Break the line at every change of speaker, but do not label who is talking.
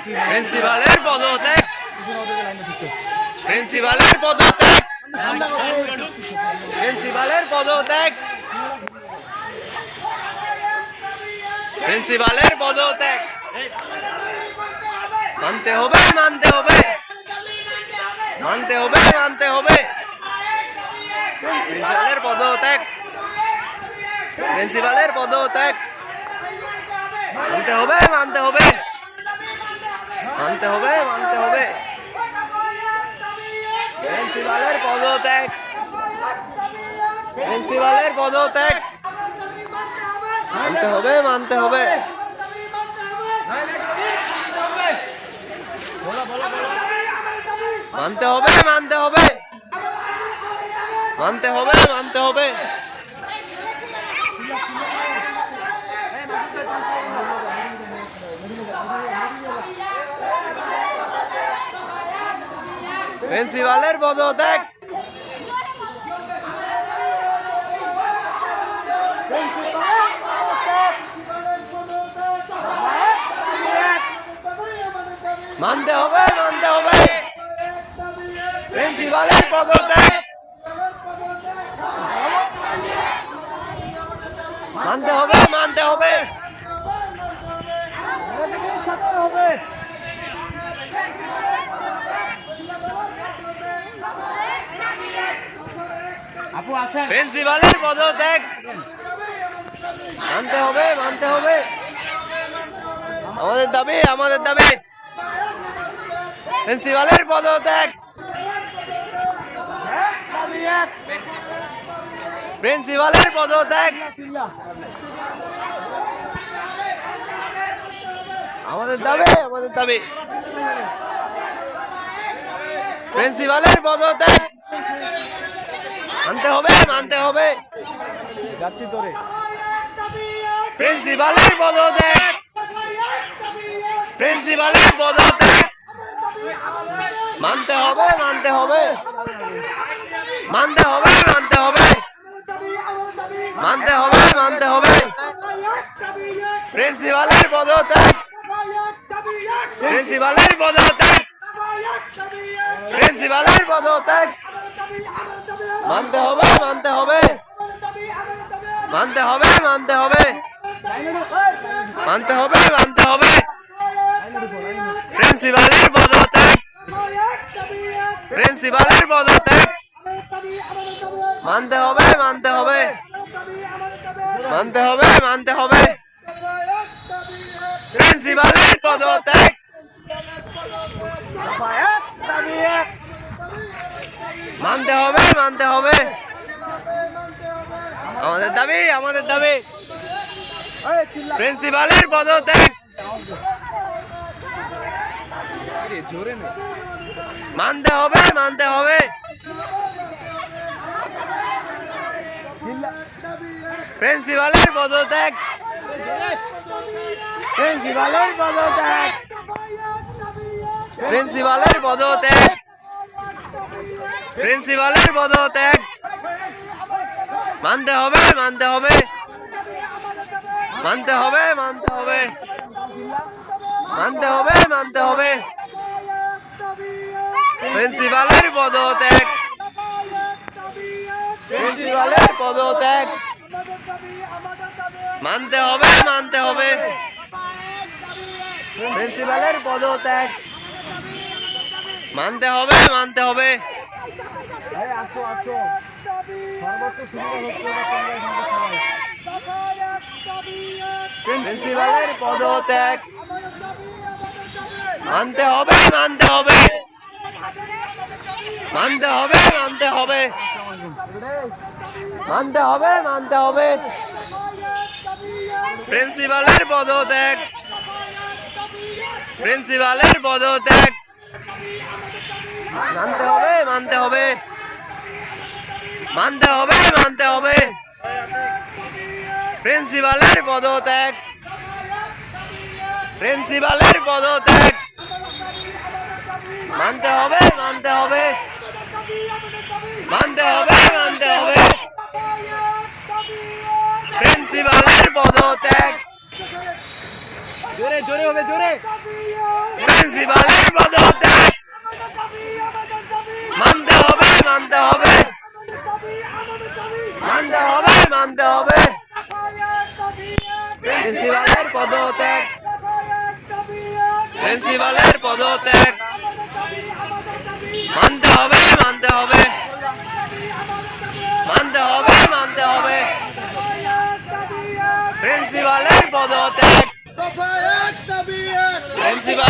প্রিন্সিপালের পদত্যাগ, প্রিন্সিপালের পদত্যাগ, প্রিন্সিপালের পদত্যাগ, প্রিন্সিপালের পদত্যাগ মানতে হবে, মানতে হবে, মানতে হবে, মানতে হবে। প্রিন্সিপালের পদত্যাগ, প্রিন্সিপালের পদত্যাগ মানতে হবে, মানতে হবে, মানতে হবে, মানতে হবে। প্রিন্সিপালের পদত্যাগ, প্রিন্সিপালের পদত্যাগ মানতে হবে, মানতে হবে। মানতে হবে, মানতে হবে, মানতে হবে, মানতে হবে। প্রিন্সিপালের পদত্যাগ, মানতে হবে, মানতে হবে। প্রিন্সিপালের পদত্যাগ মানতে হবে, মানতে হবে। প্রিন্সিপালের পদত্যাগ মানতে হবে, মানতে হবে। আমাদের দাবি, আমাদের দাবি প্রিন্সিপালের পদত্যাগ, প্রিন্সিপালের পদত্যাগ, আমাদের দাবি, আমাদের দাবি প্রিন্সিপালের পদত্যাগ মানতে হবে, মানতে হবে। যাচ্ছি তোরে। প্রিন্সিপালের পদত্যাগ, প্রিন্সিপালের পদত্যাগ মানতে হবে, মানতে হবে, মানতে হবে, মানতে হবে, মানতে হবে, মানতে হবে। প্রিন্সিপালের পদত্যাগ, প্রিন্সিপালের পদত্যাগ, প্রিন্সিপালের পদত্যাগ মানতে হবে, মানতে হবে, মানতে হবে, মানতে হবে, মানতে হবে, মানতে হবে। প্রিন্সিপালের পদত্যাগ, প্রিন্সিপালের পদত্যাগ মানতে হবে, মানতে হবে, মানতে হবে, মানতে হবে। প্রিন্সিপালের পদত্যাগ মানতে হবে, মানতে হবে। আমাদের দাবি, আমাদের দাবি প্রিন্সিপালের পদত্যাগ মানতে হবে, মানতে হবে। প্রিন্সিপালের পদত্যাগ, প্রিন্সিপালের পদত্যাগ, প্রিন্সিপালের পদত্যাগ, প্রিন্সিপালের পদত্যাগ মানতে হবে, মানতে হবে, মানতে হবে, মানতে হবে, মানতে হবে, মানতে হবে। প্রিন্সিপালের পদত্যাগ, প্রিন্সিপালের পদত্যাগ মানতে হবে, মানতে হবে। প্রিন্সিপালের পদত্যাগ মানতে হবে, মানতে হবে। প্রিন্সিপালের পদত্যাগ মানতে হবে, মানতে হবে, মানতে হবে, মানতে হবে, মানতে হবে, মানতে হবে। প্রিন্সিপালের পদত্যাগ, প্রিন্সিপালের পদত্যাগ মানতে হবে, মানতে হবে, মানতে হবে, মানতে হবে। প্রিন্সিপালের পদত্যাগ, প্রিন্সিপালের পদত্যাগ মানতে হবে, মানতে হবে, মানতে হবে, মানতে হবে। প্রিন্সিপালের পদত্যাগ
জোরে জোরে হবে জোরে।
প্রিন্সিপালের পদত্যাগ মানতে হবে মানতে হবে মানতে হবে মানতে হবে প্রিন্সিপালের পদত্যাগ প্রিন্সিপালের পদত্যাগ মানতে হবে মানতে হবে মানতে হবে মানতে হবে প্রিন্সিপালের পদত্যাগ প্রিন্সিপাল